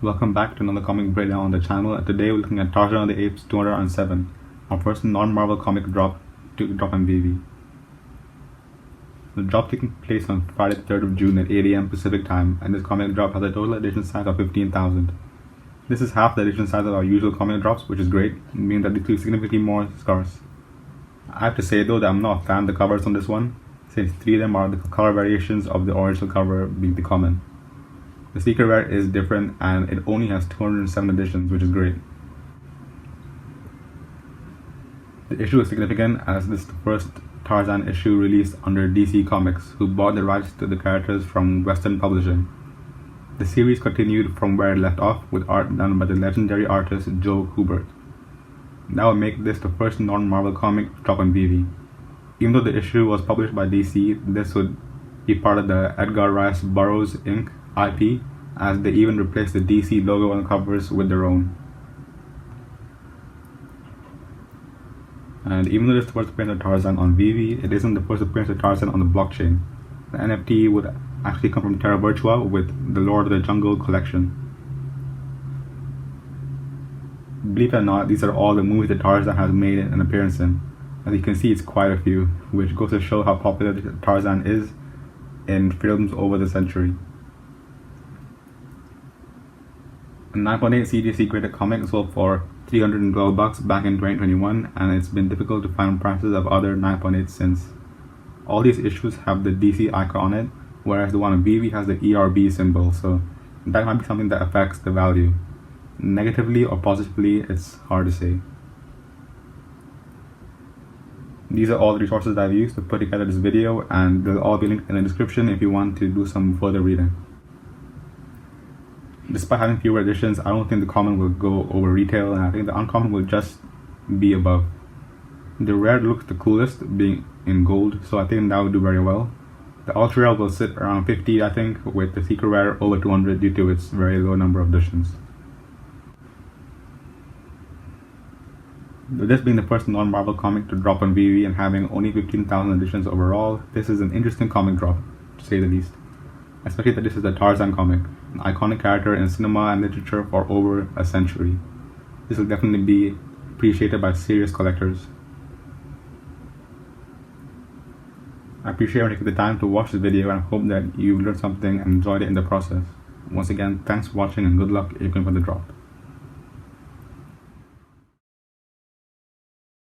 Welcome back to another comic breakdown on the channel, and today we're looking at Tarzan of the Apes 207, our first non-Marvel comic drop on VeVe. The drop taking place on Friday the 3rd of June at 8 AM Pacific time, and this comic drop has a total edition size of 15,000. This is half the edition size of our usual comic drops, which is great, meaning that these are significantly more scarce. I have to say though that I'm not a fan of the covers on this one, since 3 of them are the color variations of the original cover being the common. The secret rare is different and it only has 207 editions, which is great. The issue is significant as this is the first Tarzan issue released under DC Comics, who bought the rights to the characters from Western Publishing. The series continued from where it left off with art done by the legendary artist Joe Kubert. That would make this the first non-Marvel comic to drop on VeVe. Even though the issue was published by DC, this would be part of the Edgar Rice Burroughs Inc. IP, as they even replaced the DC logo on the covers with their own. And even though this is the first appearance of Tarzan on VeVe, it isn't the first appearance of Tarzan on the blockchain. The NFT would actually come from Terra Virtua with the Lord of the Jungle collection. Believe it or not, these are all the movies that Tarzan has made an appearance in. As you can see, it's quite a few, which goes to show how popular Tarzan is in films over the century. A 9.8 CGC graded comic sold for $312 back in 2021, and it's been difficult to find prices of other 9.8 since. All these issues have the DC icon on it, whereas the one on VeVe has the ERB symbol, so that might be something that affects the value. Negatively or positively, it's hard to say. These are all the resources that I've used to put together this video, and they'll all be linked in the description if you want to do some further reading. Despite having fewer editions, I don't think the common will go over retail, and I think the uncommon will just be above. The rare looks the coolest, being in gold, so I think that will do very well. The ultra rare will sit around 50, I think, with the secret rare over 200 due to its very low number of editions. With this being the first non-Marvel comic to drop on VeVe and having only 15,000 editions overall, this is an interesting comic drop, to say the least. Especially that this is a Tarzan comic, an iconic character in cinema and literature for over a century. This will definitely be appreciated by serious collectors. I appreciate you taking the time to watch this video, and I hope that you learned something and enjoyed it in the process. Once again, thanks for watching and good luck if you're going for the drop.